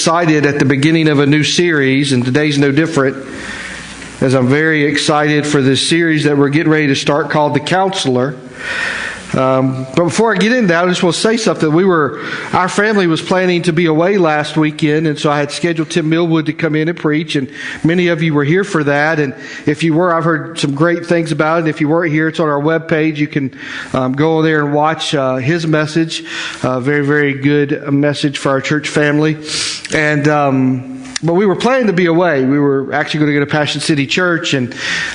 excited at the beginning of a new series, and today's no different, as I'm very excited for this series that we're getting ready to start called The Counselor. But before I get into that, I just want to say something. Our family was planning to be away last weekend, and so I had scheduled Tim Millwood to come in and preach, and many of you were here for that. And if you were, I've heard some great things about it. And if you weren't here, it's on our webpage. You can go there and watch his message. Very, very good message for our church family. But we were planning to be away. We were actually going to go to Passion City Church,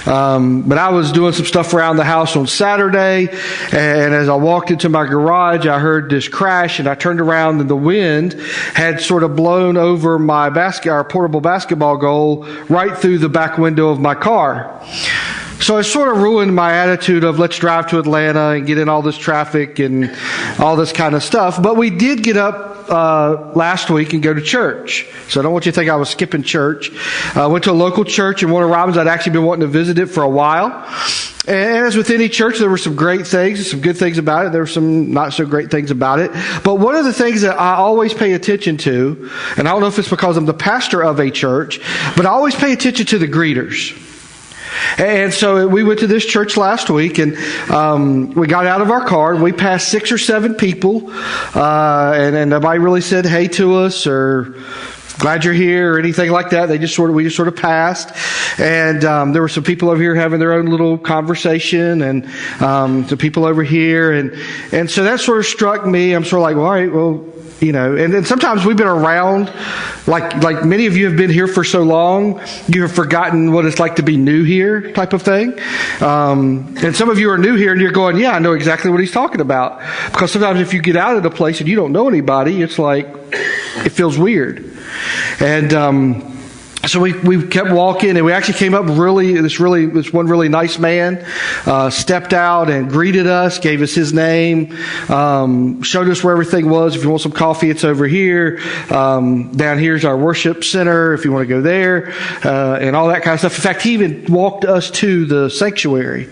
but I was doing some stuff around the house on Saturday, and as I walked into my garage, I heard this crash, and I turned around, and the wind had sort of blown over our portable basketball goal right through the back window of my car. So it sort of ruined my attitude of let's drive to Atlanta and get in all this traffic and all this kind of stuff. But we did get up last week and go to church. So I don't want you to think I was skipping church. I went to a local church in Warner Robins. I'd actually been wanting to visit it for a while. And as with any church, there were some great things, some good things about it. There were some not so great things about it. But one of the things that I always pay attention to, and I don't know if it's because I'm the pastor of a church, but I always pay attention to the greeters. And so we went to this church last week, and we got out of our car, and we passed 6 or 7 people, and nobody really said hey to us or glad you're here or anything like that. We just sort of passed, and there were some people over here having their own little conversation, and some people over here, and so that sort of struck me. I'm sort of like, well, all right, well. And then sometimes we've been around, like many of you have been here for so long, you have forgotten what it's like to be new here type of thing. And some of you are new here and you're going, yeah, I know exactly what he's talking about. Because sometimes if you get out of the place and you don't know anybody, it's like, it feels weird. And, so we kept walking, and we actually came up this one really nice man stepped out and greeted us, gave us his name, showed us where everything was. If you want some coffee, it's over here. Down here's our worship center if you want to go there, and all that kind of stuff. In fact, he even walked us to the sanctuary.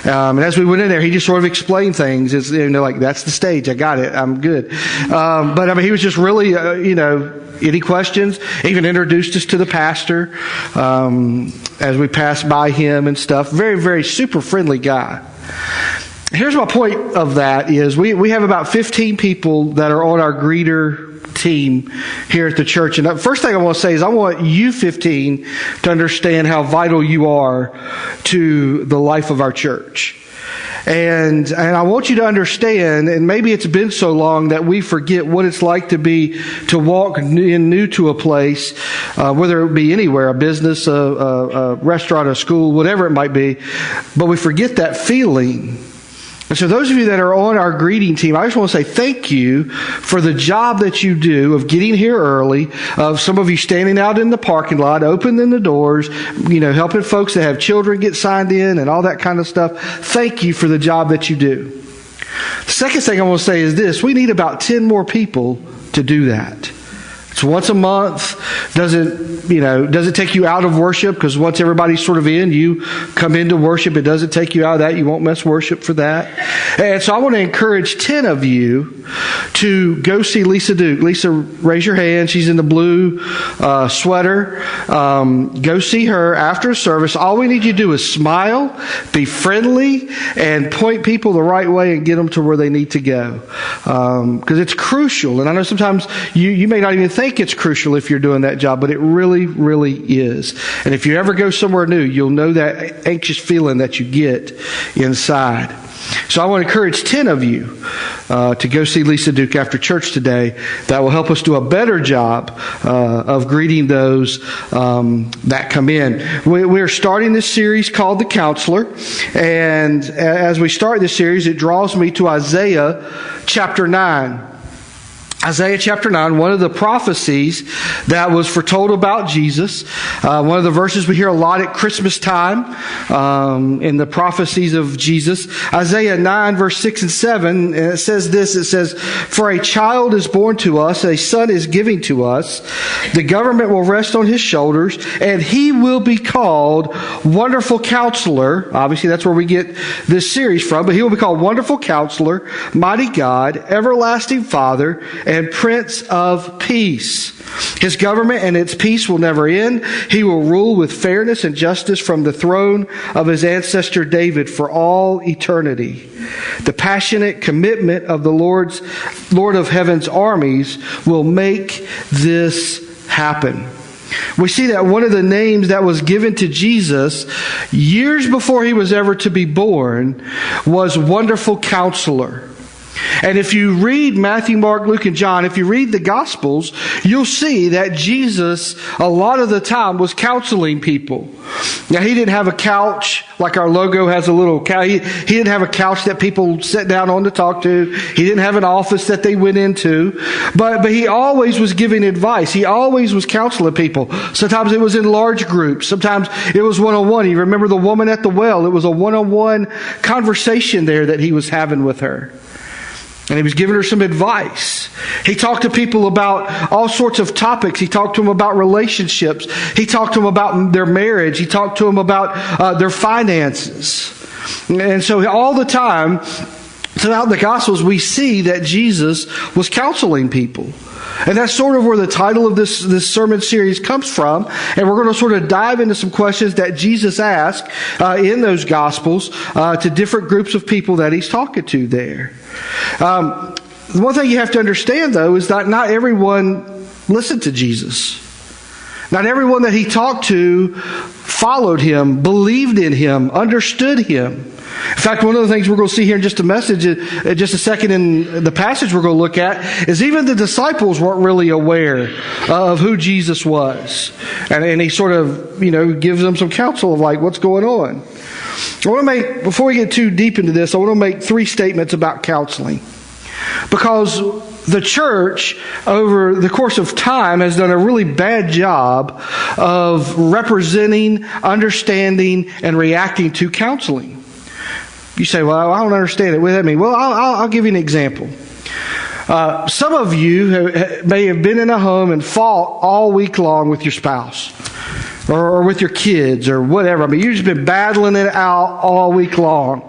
And as we went in there, he just sort of explained things. It's, like, that's the stage. I got it. I'm good. But I mean, he was just really, any questions? Even introduced us to the pastor as we passed by him and stuff. Very, very super friendly guy. Here's my point of that is we have about 15 people that are on our greeter team here at the church. And the first thing I want to say is I want you 15 to understand how vital you are to the life of our church. And I want you to understand, and maybe it's been so long that we forget what it's like to walk in new to a place, whether it be anywhere, a business, a restaurant, a school, whatever it might be, but we forget that feeling. And so those of you that are on our greeting team, I just want to say thank you for the job that you do of getting here early, of some of you standing out in the parking lot, opening the doors, helping folks that have children get signed in and all that kind of stuff. Thank you for the job that you do. The second thing I want to say is this. We need about 10 more people to do that. It's once a month. Doesn't take you out of worship, because once everybody's sort of in, you come into worship. It doesn't take you out of that. You won't miss worship for that. And so I want to encourage 10 of you to go see Lisa Duke. Lisa, raise your hand. She's in the blue sweater. Go see her after service. All we need you to do is smile, be friendly, and point people the right way and get them to where they need to go. Because it's crucial. And I know sometimes you may not even think it's crucial if you're doing that job, but it really, really is. And if you ever go somewhere new, you'll know that anxious feeling that you get inside. So I want to encourage 10 of you to go see Lisa Duke after church today. That will help us do a better job of greeting those that come in. We're starting this series called The Counselor. And as we start this series, it draws me to Isaiah chapter 9. Isaiah chapter 9, one of the prophecies that was foretold about Jesus. One of the verses we hear a lot at Christmas time in the prophecies of Jesus. Isaiah 9, verse 6 and 7, and it says this. It says, "For a child is born to us, a son is given to us. The government will rest on his shoulders, and he will be called Wonderful Counselor." Obviously, that's where we get this series from. But he will be called Wonderful Counselor, Mighty God, Everlasting Father, and and Prince of Peace. His government and its peace will never end. He will rule with fairness and justice from the throne of his ancestor David for all eternity. The passionate commitment of the Lord of Heaven's armies will make this happen. We see that one of the names that was given to Jesus years before he was ever to be born was Wonderful Counselor. And if you read Matthew, Mark, Luke, and John, if you read the Gospels, you'll see that Jesus, a lot of the time, was counseling people. Now, he didn't have a couch like our logo has a little couch. He didn't have a couch that people sat down on to talk to. He didn't have an office that they went into. But he always was giving advice. He always was counseling people. Sometimes it was in large groups. Sometimes it was one-on-one. You remember the woman at the well. It was a one-on-one conversation there that he was having with her. And he was giving her some advice. He talked to people about all sorts of topics. He talked to them about relationships. He talked to them about their marriage. He talked to them about their finances. And so all the time, throughout the Gospels, we see that Jesus was counseling people. And that's sort of where the title of this sermon series comes from. And we're going to sort of dive into some questions that Jesus asked in those Gospels to different groups of people that he's talking to there. The one thing you have to understand, though, is that not everyone listened to Jesus. Not everyone that he talked to followed him, believed in him, understood him. In fact, one of the things we're going to see here in just a second in the passage we're going to look at is even the disciples weren't really aware of who Jesus was. And he sort of, gives them some counsel of like, what's going on? Before we get too deep into this, I want to make 3 statements about counseling. Because the church, over the course of time, has done a really bad job of representing, understanding, and reacting to counseling. You say, well, I don't understand it. What does that mean? Well, I'll give you an example. Some of you may have been in a home and fought all week long with your spouse or with your kids or whatever. I mean, you've just been battling it out all week long.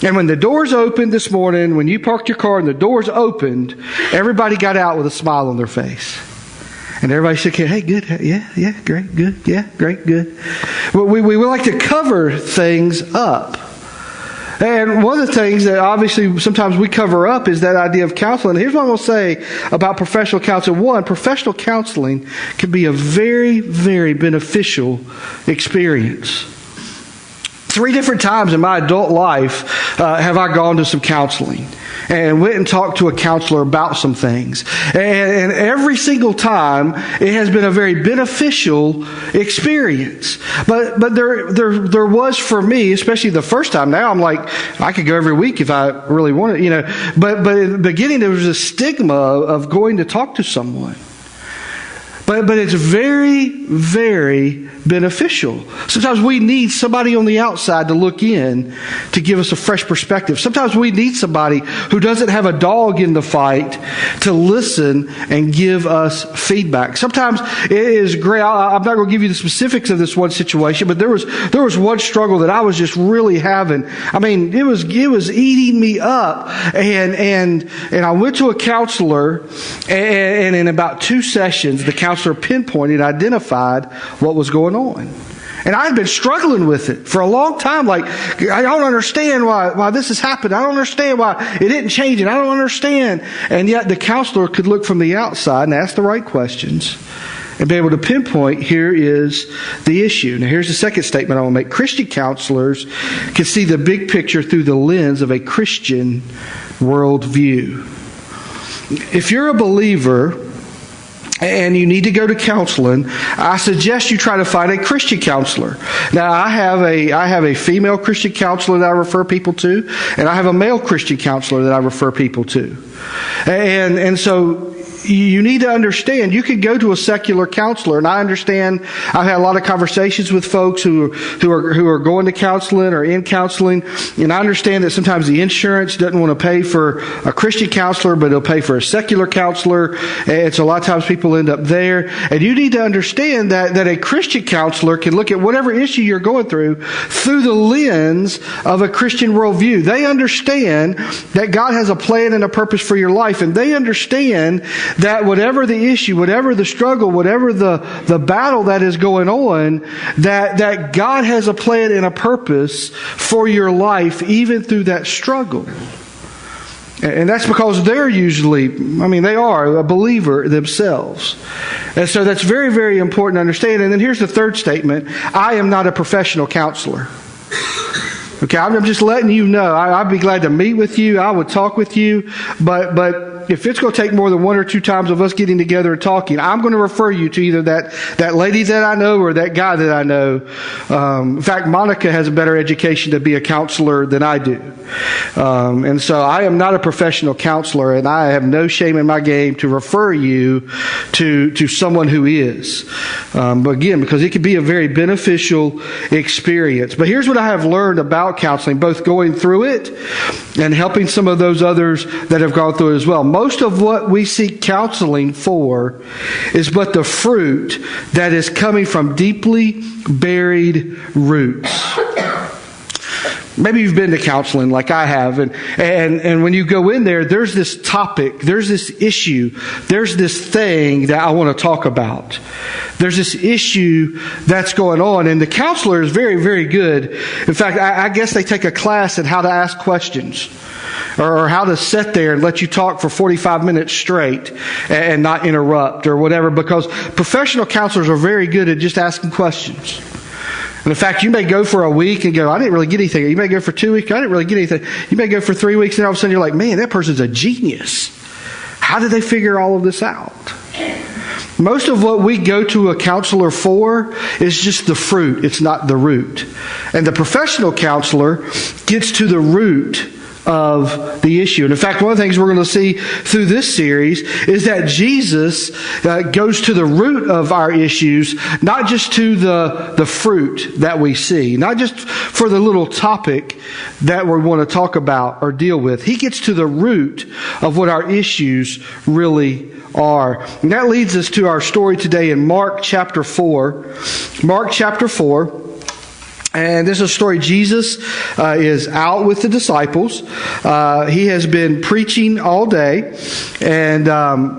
And when the doors opened this morning, when you parked your car and the doors opened, everybody got out with a smile on their face. And everybody said, hey, good, yeah, great, good, yeah, great, good. We like to cover things up. And one of the things that obviously sometimes we cover up is that idea of counseling. Here's what I'm going to say about professional counseling. One, professional counseling can be a very, very beneficial experience. 3 different times in my adult life have I gone to some counseling and went and talked to a counselor about some things. And every single time, it has been a very beneficial experience. But there was for me, especially the first time. Now I'm like, I could go every week if I really wanted, But in the beginning, there was a stigma of going to talk to someone. But it's very, very beneficial. Sometimes we need somebody on the outside to look in to give us a fresh perspective. Sometimes we need somebody who doesn't have a dog in the fight to listen and give us feedback. Sometimes it is great. I'm not going to give you the specifics of this one situation, but there was one struggle that I was just really having. I mean, it was eating me up, and I went to a counselor, and in about 2 sessions, the counselor pinpointed, identified what was going on. And I had been struggling with it for a long time. Like, I don't understand why this has happened. I don't understand why it didn't change it. I don't understand. And yet the counselor could look from the outside and ask the right questions and be able to pinpoint, here is the issue. Now, here's the second statement I want to make. Christian counselors can see the big picture through the lens of a Christian worldview. If you're a believer and you need to go to counseling, I suggest you try to find a Christian counselor. Now, I have a female Christian counselor that I refer people to, and I have a male Christian counselor that I refer people to. And so you need to understand, you could go to a secular counselor, and I understand, I've had a lot of conversations with folks who are going to counseling or in counseling, and I understand that sometimes the insurance doesn't want to pay for a Christian counselor, but it'll pay for a secular counselor, and so a lot of times people end up there. And you need to understand that a Christian counselor can look at whatever issue you're going through the lens of a Christian worldview. They understand that God has a plan and a purpose for your life, and they understand that whatever the issue, whatever the struggle, whatever the battle that is going on, that God has a plan and a purpose for your life, even through that struggle. And that's because they're they are a believer themselves. And so that's very, very important to understand. And then here's the third statement. I am not a professional counselor. Okay, I'm just letting you know. I'd be glad to meet with you. I would talk with you. But if it's going to take more than one or two times of us getting together and talking, I'm going to refer you to either that lady that I know or that guy that I know. In fact, Monica has a better education to be a counselor than I do. And so I am not a professional counselor, and I have no shame in my game to refer you to someone who is. But again, because it can be a very beneficial experience. But here's what I have learned about counseling, both going through it and helping some of those others that have gone through it as well. Most of what we seek counseling for is but the fruit that is coming from deeply buried roots. Maybe you've been to counseling like I have, and when you go in there, there's this topic, there's this issue, there's this thing that I want to talk about. There's this issue that's going on, and the counselor is very, very good. In fact, I guess they take a class in how to ask questions, or how to sit there and let you talk for 45 minutes straight and not interrupt or whatever, because professional counselors are very good at just asking questions. And in fact, you may go for a week and go, I didn't really get anything. You may go for 2 weeks, I didn't really get anything. You may go for 3 weeks, and all of a sudden you're like, man, that person's a genius. How did they figure all of this out? Most of what we go to a counselor for is just the fruit. It's not the root. And the professional counselor gets to the root of the issue. And in fact, one of the things we're going to see through this series is that Jesus goes to the root of our issues, not just to the fruit that we see, not just for the little topic that we want to talk about or deal with. He gets to the root of what our issues really are. And that leads us to our story today in Mark chapter 4. Mark chapter 4. And this is a story. Jesus is out with the disciples. He has been preaching all day, and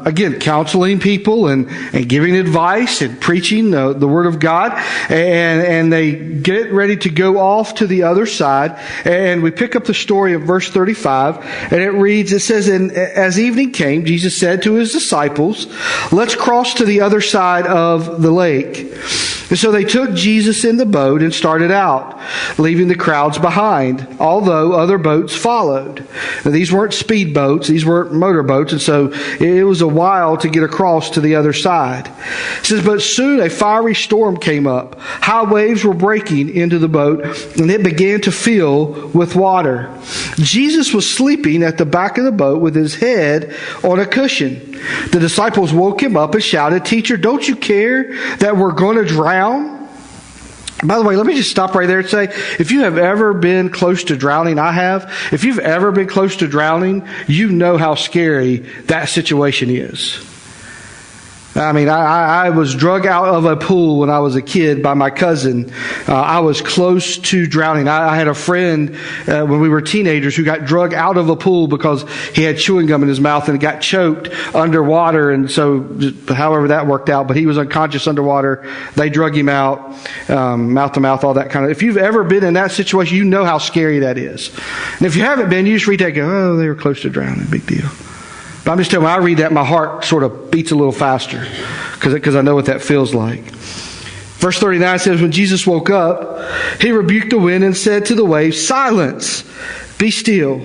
again, counseling people and giving advice and preaching the Word of God. And they get ready to go off to the other side. And we pick up the story of verse 35, and it reads, it says, "And as evening came, Jesus said to his disciples, 'Let's cross to the other side of the lake.' And so they took Jesus in the boat and started out, leaving the crowds behind, although other boats followed." Now, these weren't speed boats, these weren't motor boats, and so it was a while to get across to the other side. It says, "But soon a fiery storm came up. High waves were breaking into the boat, and it began to fill with water. Jesus was sleeping at the back of the boat with his head on a cushion. The disciples woke him up and shouted, 'Teacher, don't you care that we're going to drown?'" By the way, let me just stop right there and say, if you have ever been close to drowning, I have. If you've ever been close to drowning, you know how scary that situation is. I mean, I was drug out of a pool when I was a kid by my cousin. I was close to drowning. I had a friend when we were teenagers who got drug out of a pool because he had chewing gum in his mouth and got choked underwater. And so, however that worked out, but he was unconscious underwater. They drug him out, mouth to mouth, all that kind of. If you've ever been in that situation, you know how scary that is. And if you haven't been, you just read that and go, "Oh, they were close to drowning. Big deal." But I'm just telling you, when I read that, my heart sort of beats a little faster because I know what that feels like. Verse 39 says, "When Jesus woke up, he rebuked the wind and said to the waves, 'Silence, be still.'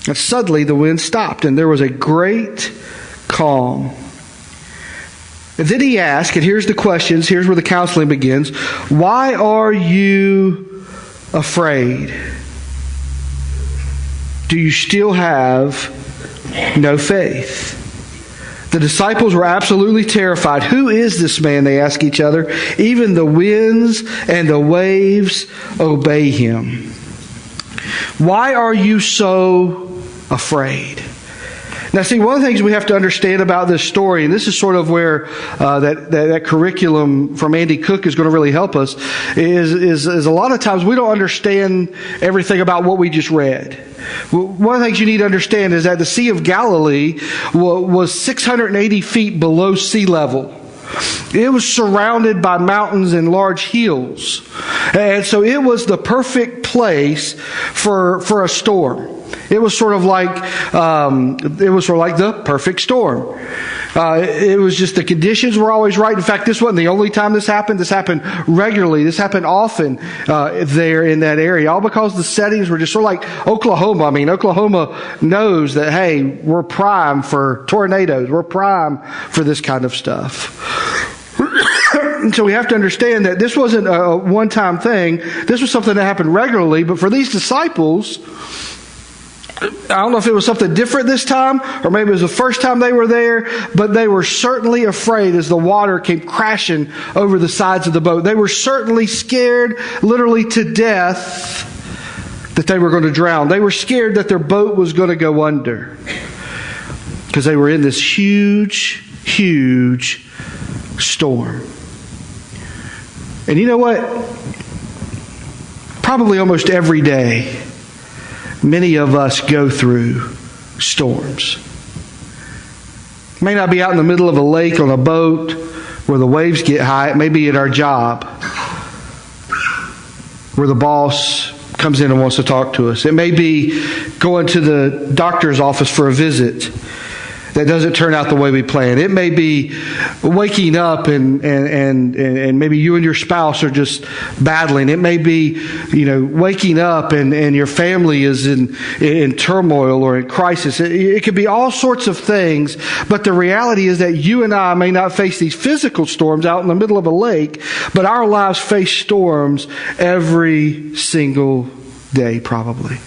And suddenly the wind stopped, and there was a great calm. And then he asked," and here's the questions, here's where the counseling begins, "Why are you afraid? Do you still have no faith?" The disciples were absolutely terrified. Who is this man? They ask each other. Even the winds and the waves obey him. Why are you so afraid? Now, see, one of the things we have to understand about this story, and this is sort of where that curriculum from Andy Cook is going to really help us, is a lot of times we don't understand everything about what we just read. One of the things you need to understand is that the Sea of Galilee was 680 feet below sea level. It was surrounded by mountains and large hills. And so it was the perfect place for a storm. It was sort of like the perfect storm. It was just the conditions were always right. In fact, this wasn't the only time this happened. This happened regularly. This happened often there in that area, all because the settings were just sort of like Oklahoma. I mean, Oklahoma knows that, hey, we're prime for tornadoes. We're prime for this kind of stuff. And so we have to understand that this wasn't a one-time thing. This was something that happened regularly. But for these disciples, I don't know if it was something different this time, or maybe it was the first time they were there, but they were certainly afraid as the water came crashing over the sides of the boat. They were certainly scared, literally to death, that they were going to drown. They were scared that their boat was going to go under, because they were in this huge, huge storm. And you know what? Probably almost every day, many of us go through storms. It may not be out in the middle of a lake on a boat where the waves get high. It may be at our job where the boss comes in and wants to talk to us. It may be going to the doctor's office for a visit that doesn't turn out the way we planned. It may be waking up and maybe you and your spouse are just battling. It may be, waking up and your family is in turmoil or in crisis. It could be all sorts of things, but the reality is that you and I may not face these physical storms out in the middle of a lake, but our lives face storms every single day, probably.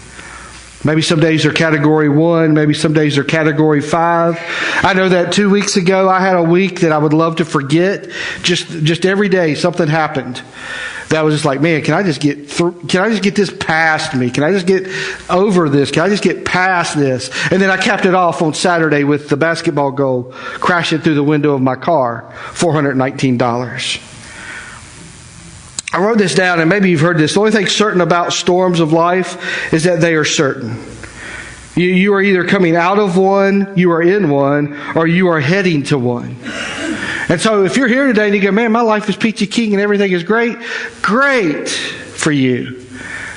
Maybe some days are category 1. Maybe some days are category 5. I know that 2 weeks ago I had a week that I would love to forget. Just every day something happened that was just like, man, can I just get through? Can I just get this past me? Can I just get over this? Can I just get past this? And then I capped it off on Saturday with the basketball goal crashing through the window of my car, $419. I wrote this down, and maybe you've heard this. The only thing certain about storms of life is that they are certain. You are either coming out of one, you are in one, or you are heading to one. And so if you're here today and you go, man, my life is peachy keen and everything is great, great for you.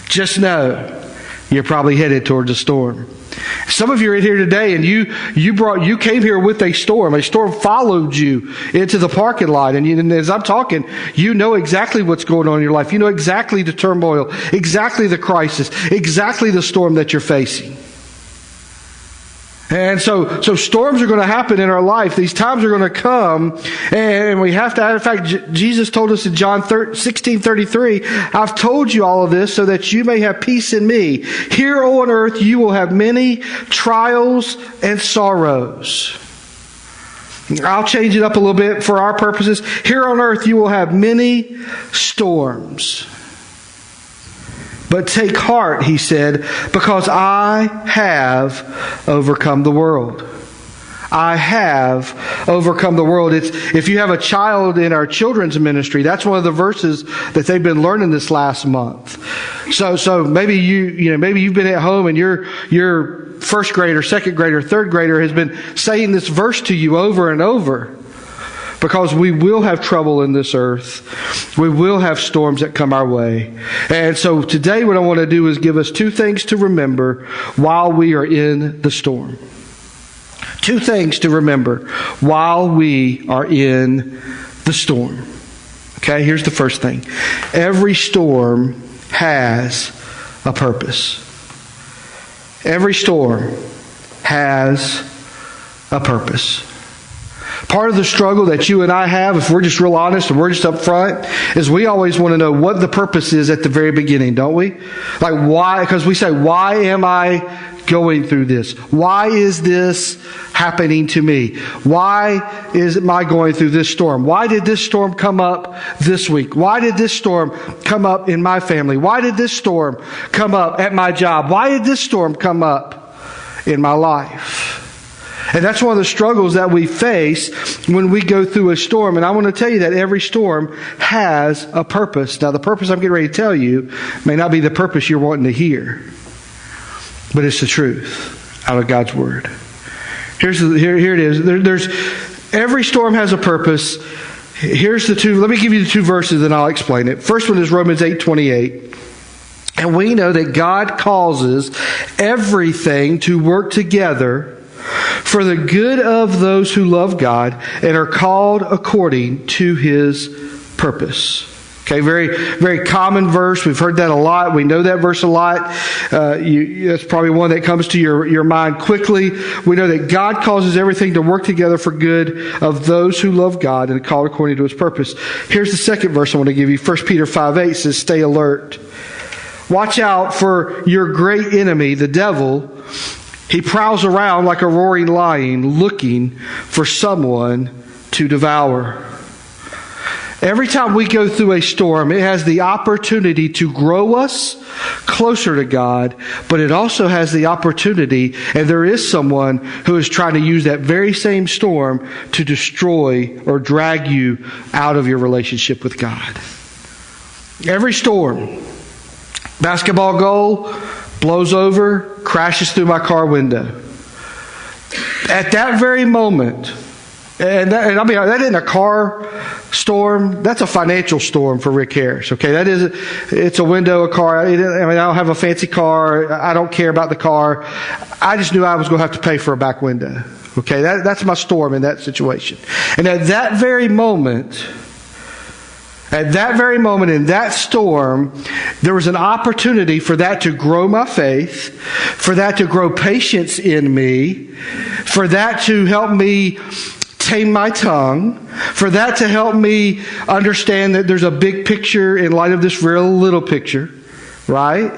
Just know you're probably headed towards a storm. Some of you are in here today and you came here with a storm. A storm followed you into the parking lot. And as I'm talking, you know exactly what's going on in your life. You know exactly the turmoil, exactly the crisis, exactly the storm that you're facing. And so storms are going to happen in our life. These times are going to come, and we have to. In fact, Jesus told us in John 16:33, "I've told you all of this so that you may have peace in me. Here on earth you will have many trials and sorrows." I'll change it up a little bit for our purposes. Here on earth you will have many storms. But take heart, he said, because I have overcome the world. I have overcome the world. If you have a child in our children's ministry, that's one of the verses that they've been learning this last month. So maybe maybe you've been at home and your first grader, second grader, third grader has been saying this verse to you over and over. Because we will have trouble in this earth. We will have storms that come our way. And so today what I want to do is give us 2 things to remember while we are in the storm. 2 things to remember while we are in the storm. Okay, here's the first thing. Every storm has a purpose. Every storm has a purpose. Part of the struggle that you and I have, if we're just real honest and we're just up front, is we always want to know what the purpose is at the very beginning, don't we? Like why? Because we say, why am I going through this? Why is this happening to me? Why am I going through this storm? Why did this storm come up this week? Why did this storm come up in my family? Why did this storm come up at my job? Why did this storm come up in my life? And that's one of the struggles that we face when we go through a storm. And I want to tell you that every storm has a purpose. Now, the purpose I'm getting ready to tell you may not be the purpose you're wanting to hear, but it's the truth out of God's Word. Here it is. There's every storm has a purpose. Here's the two. Let me give you the two verses and I'll explain it. First one is Romans 8:28. And we know that God causes everything to work together for the good of those who love God and are called according to His purpose. Okay, very, very common verse. We've heard that a lot. We know that verse a lot. That's probably one that comes to your mind quickly. We know that God causes everything to work together for good of those who love God and are called according to His purpose. Here's the second verse I want to give you. 1 Peter 5:8 says, stay alert. Watch out for your great enemy, the devil. He prowls around like a roaring lion looking for someone to devour. Every time we go through a storm, it has the opportunity to grow us closer to God, but it also has the opportunity, and there is someone who is trying to use that very same storm to destroy or drag you out of your relationship with God. Every storm, basketball goal, blows over, crashes through my car window. At that very moment, and I'll be honest, that isn't a car storm. That's a financial storm for Rick Harris. Okay, it's a window, a car. I don't have a fancy car. I don't care about the car. I just knew I was going to have to pay for a back window. Okay, that's my storm in that situation. And at that very moment, in that storm, there was an opportunity for that to grow my faith, for that to grow patience in me, for that to help me tame my tongue, for that to help me understand that there's a big picture in light of this real little picture, right?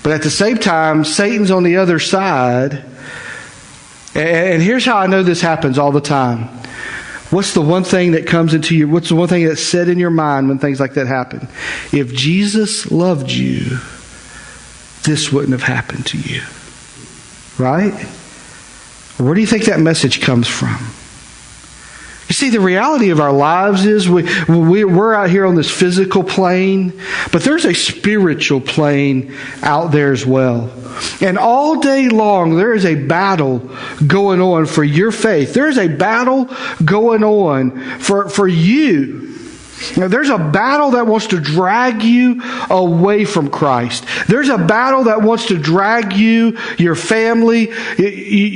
But at the same time, Satan's on the other side. And here's how I know this happens all the time. What's the one thing that comes into you? What's the one thing that's said in your mind when things like that happen? If Jesus loved you, this wouldn't have happened to you. Right? Where do you think that message comes from? You see, the reality of our lives is we're out here on this physical plane, but there's a spiritual plane out there as well. And all day long, there is a battle going on for your faith. There is a battle going on for you. Now, there's a battle that wants to drag you away from Christ. There's a battle that wants to drag you, your family,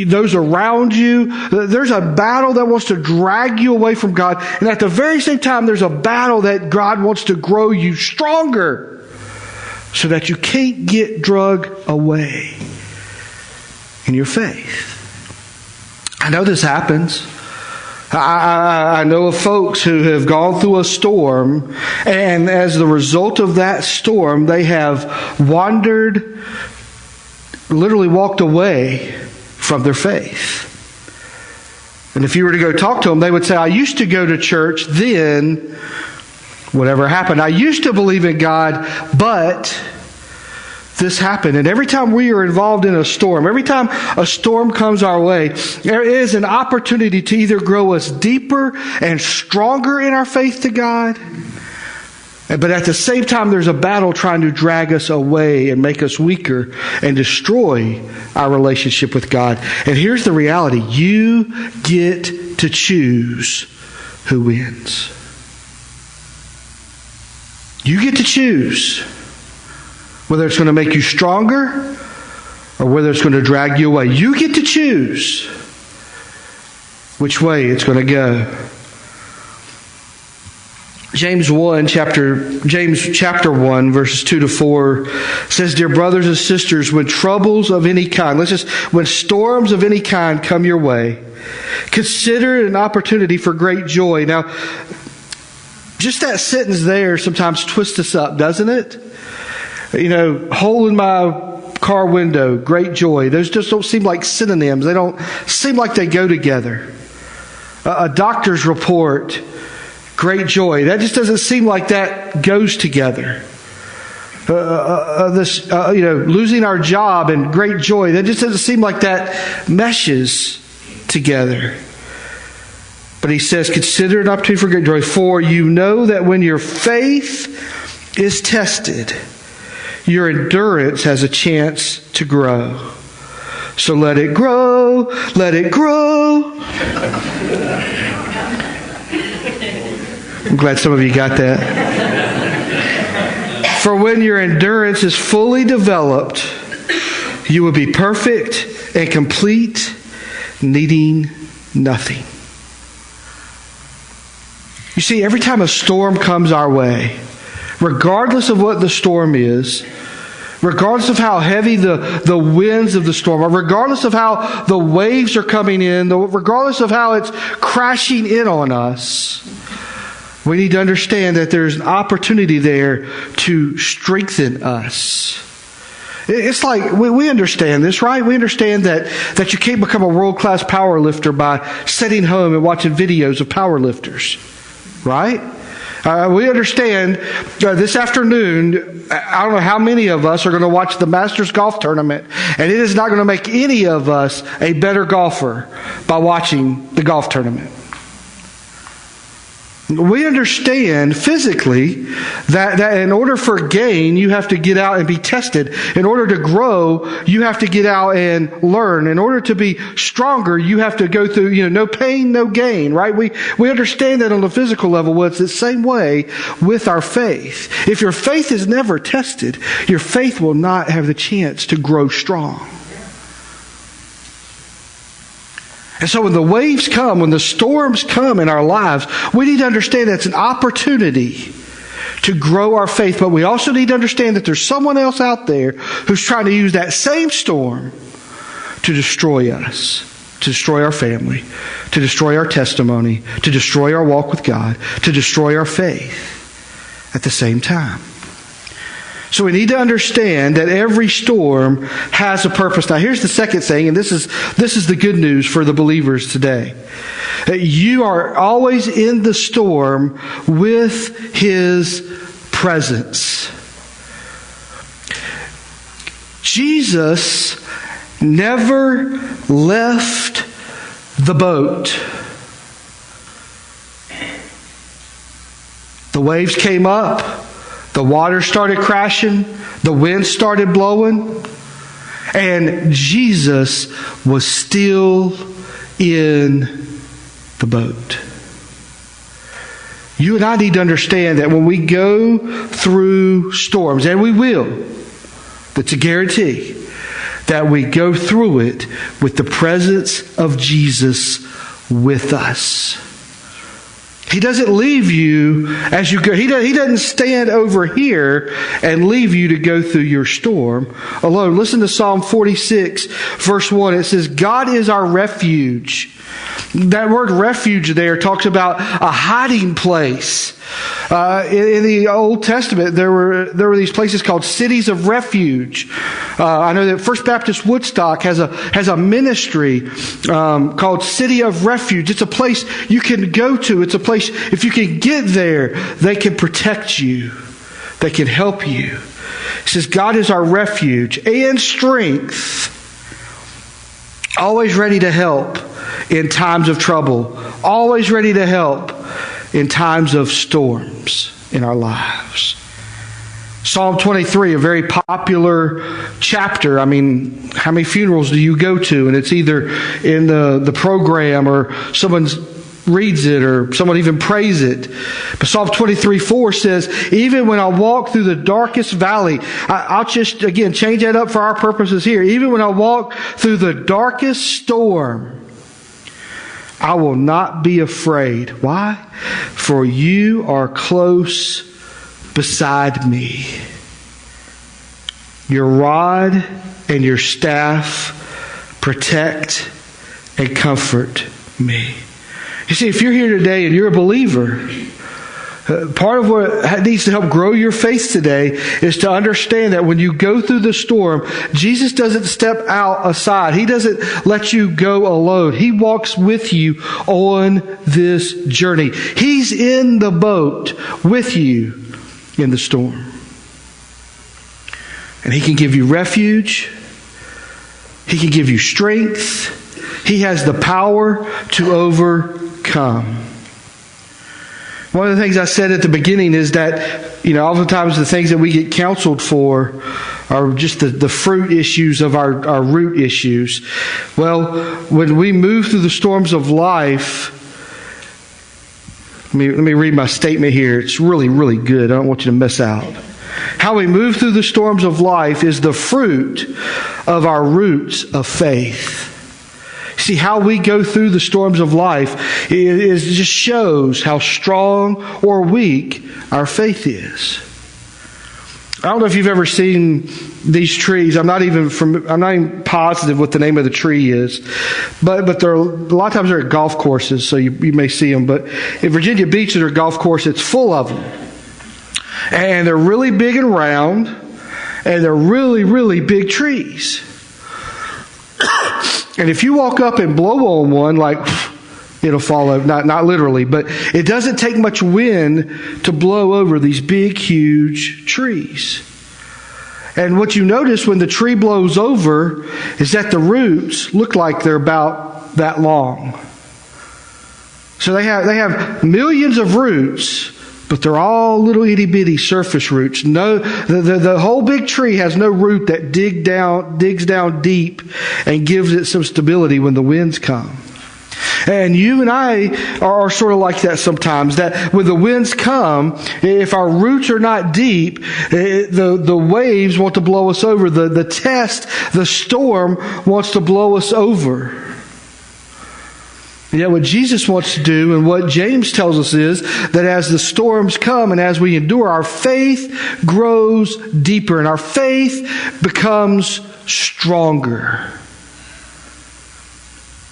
those around you. There's a battle that wants to drag you away from God. And at the very same time, there's a battle that God wants to grow you stronger so that you can't get dragged away in your faith. I know this happens. I know of folks who have gone through a storm, and as the result of that storm, they have wandered, literally walked away from their faith. And if you were to go talk to them, they would say, I used to go to church, then whatever happened. I used to believe in God, but this happened. And every time we are involved in a storm, every time a storm comes our way, there is an opportunity to either grow us deeper and stronger in our faith to God, but at the same time there's a battle trying to drag us away and make us weaker and destroy our relationship with God. And here's the reality. You get to choose who wins. You get to choose whether it's going to make you stronger or whether it's going to drag you away. You get to choose which way it's going to go. James chapter 1, verses 2 to 4 says, "Dear brothers and sisters, when troubles of any kind," when storms of any kind come your way, consider it an opportunity for great joy. Now, just that sentence there sometimes twists us up, doesn't it? Hole in my car window, great joy. Those just don't seem like synonyms. They don't seem like they go together. A doctor's report, great joy. That just doesn't seem like that goes together. Losing our job and great joy, that just doesn't seem like that meshes together. But he says, consider an opportunity for great joy, for you know that when your faith is tested, your endurance has a chance to grow. So let it grow, let it grow. I'm glad some of you got that. For when your endurance is fully developed, you will be perfect and complete, needing nothing. You see, every time a storm comes our way, regardless of what the storm is, regardless of how heavy the winds of the storm are, regardless of how the waves are coming in, regardless of how it's crashing in on us, we need to understand that there's an opportunity there to strengthen us. It's like, we understand this, right? We understand that you can't become a world-class power lifter by sitting home and watching videos of power lifters, right? We understand this afternoon, I don't know how many of us are going to watch the Masters Golf Tournament, and it is not going to make any of us a better golfer by watching the golf tournament. We understand physically that in order for gain, you have to get out and be tested. In order to grow, you have to get out and learn. In order to be stronger, you have to go through, no pain, no gain, right? We understand that on the physical level. Well, it's the same way with our faith. If your faith is never tested, your faith will not have the chance to grow strong. And so when the waves come, when the storms come in our lives, we need to understand that's an opportunity to grow our faith. But we also need to understand that there's someone else out there who's trying to use that same storm to destroy us, to destroy our family, to destroy our testimony, to destroy our walk with God, to destroy our faith at the same time. So we need to understand that every storm has a purpose. Now here's the second thing, and this is the good news for the believers today. That you are always in the storm with His presence. Jesus never left the boat. The waves came up. The water started crashing. The wind started blowing. And Jesus was still in the boat. You and I need to understand that when we go through storms, and we will, that's a guarantee, that we go through it with the presence of Jesus with us. He doesn't leave you as you go. He doesn't stand over here and leave you to go through your storm alone. Listen to Psalm 46, verse 1. It says, God is our refuge. That word refuge there talks about a hiding place. In the Old Testament, there were these places called cities of refuge. I know that First Baptist Woodstock has a ministry called City of Refuge. It's a place you can go to. It's a place, if you can get there, they can protect you. They can help you. It says, God is our refuge and strength, always ready to help in times of trouble, always ready to help in times of storms in our lives. Psalm 23, a very popular chapter. I mean, how many funerals do you go to? And it's either in the program or someone reads it or someone even prays it. But Psalm 23:4 says, even when I walk through the darkest valley, I'll just, again, change that up for our purposes here. Even when I walk through the darkest storm, I will not be afraid. Why? For you are close beside me. Your rod and your staff protect and comfort me. You see, if you're here today and you're a believer, part of what needs to help grow your faith today is to understand that when you go through the storm, Jesus doesn't step out aside. He doesn't let you go alone. He walks with you on this journey. He's in the boat with you in the storm. And He can give you refuge. He can give you strength. He has the power to overcome. One of the things I said at the beginning is that, oftentimes the things that we get counseled for are just the fruit issues of our root issues. Well, when we move through the storms of life, let me read my statement here. It's really, really good. I don't want you to miss out. How we move through the storms of life is the fruit of our roots of faith. See, how we go through the storms of life just shows how strong or weak our faith is. I don't know if you've ever seen these trees. I'm not even positive what the name of the tree is, but a lot of times they're at golf courses, so you may see them. But in Virginia Beach, there's a golf course. It's full of them, and they're really big and round, and they're really, really big trees. And if you walk up and blow on one, it'll fall over. Not literally, but it doesn't take much wind to blow over these big, huge trees. And what you notice when the tree blows over is that the roots look like they're about that long. So they have millions of roots, but they're all little itty bitty surface roots. No, the whole big tree has no root that digs down deep and gives it some stability when the winds come. And you and I are sort of like that sometimes, that when the winds come, if our roots are not deep, the waves want to blow us over. The storm wants to blow us over. And yet what Jesus wants to do and what James tells us is that as the storms come and as we endure, our faith grows deeper and our faith becomes stronger.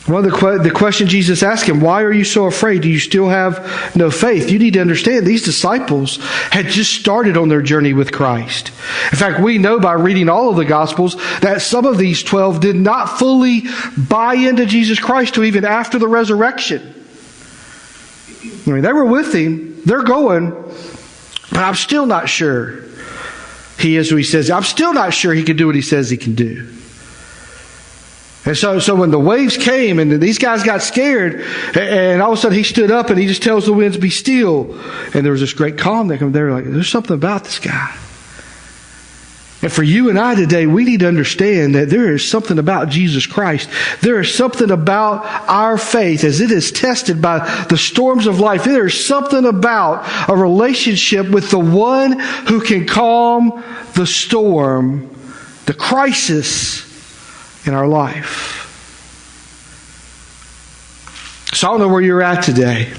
One of the question Jesus asked him, why are you so afraid? Do you still have no faith? You need to understand these disciples had just started on their journey with Christ. In fact, we know by reading all of the Gospels that some of these 12 did not fully buy into Jesus Christ till even after the resurrection. I mean, they were with Him. They're going, but I'm still not sure He is who He says. I'm still not sure He can do what He says He can do. And so when the waves came and these guys got scared, and all of a sudden He stood up and He just tells the winds, be still. And there was this great calm that came. They were like, there's something about this guy. And for you and I today, we need to understand that there is something about Jesus Christ. There is something about our faith as it is tested by the storms of life. There is something about a relationship with the one who can calm the storm, the crisis in our life. So I don't know where you're at today.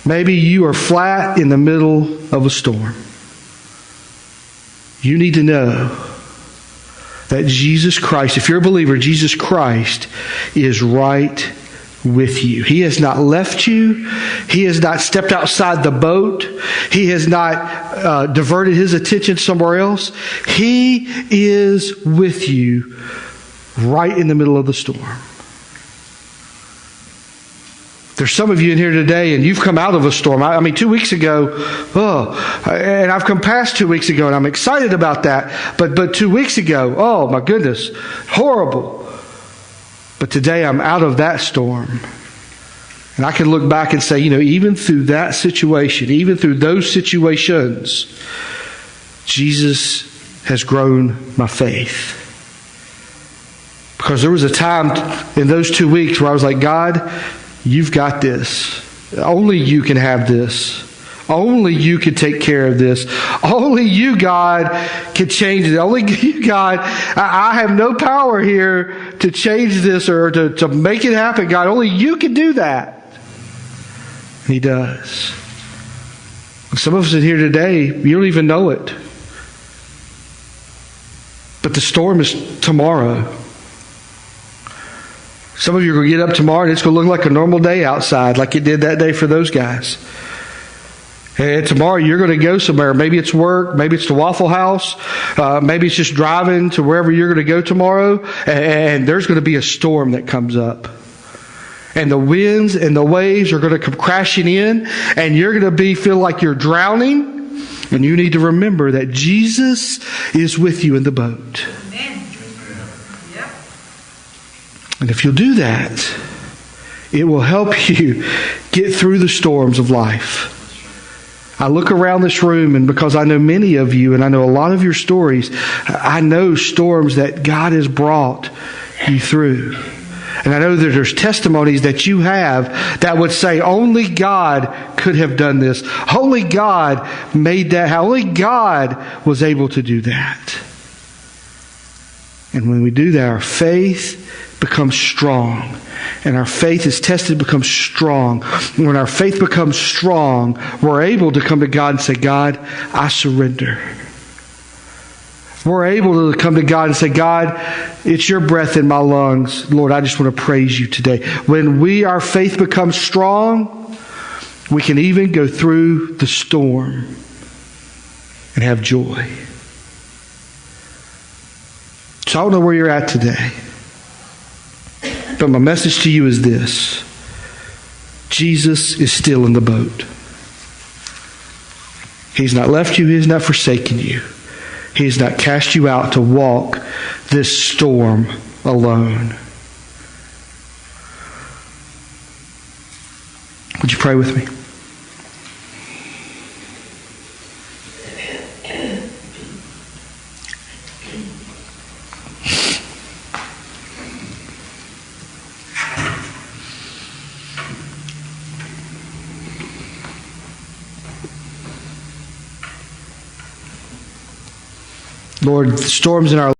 Maybe you are flat in the middle of a storm. You need to know that Jesus Christ, if you're a believer, Jesus Christ is right with you. He has not left you. He has not stepped outside the boat. He has not diverted His attention somewhere else. He is with you right in the middle of the storm. There's some of you in here today and you've come out of a storm. I mean, 2 weeks ago, and I've come past 2 weeks ago and I'm excited about that. But 2 weeks ago, oh my goodness, horrible. But today I'm out of that storm. And I can look back and say, even through that situation, even through those situations, Jesus has grown my faith. Because there was a time in those 2 weeks where I was like, God, You've got this. Only You can have this. Only you can take care of this. Only you, God, can change it. Only you, God. I have no power here to change this or to make it happen, God. Only you can do that. And He does. Some of us in here today, you don't even know it. But the storm is tomorrow. Some of you are going to get up tomorrow and it's going to look like a normal day outside, like it did that day for those guys. And tomorrow you're going to go somewhere. Maybe it's work. Maybe it's the Waffle House. Maybe it's just driving to wherever you're going to go tomorrow. And there's going to be a storm that comes up. And the winds and the waves are going to come crashing in. And you're going to feel like you're drowning. And you need to remember that Jesus is with you in the boat. Amen. Yep. And if you'll do that, it will help you get through the storms of life. I look around this room, and because I know many of you and I know a lot of your stories, I know storms that God has brought you through. And I know that there's testimonies that you have that would say only God could have done this. Only God made that. Only God was able to do that. And when we do that, our faith becomes strong. And our faith is tested, becomes strong. And when our faith becomes strong, we're able to come to God and say, God, I surrender. We're able to come to God and say, God, it's your breath in my lungs. Lord, I just want to praise you today. When our faith becomes strong, we can even go through the storm and have joy. So I don't know where you're at today. But my message to you is this. Jesus is still in the boat. He's not left you. He has not forsaken you. He has not cast you out to walk this storm alone. Would you pray with me? Lord, the storms in our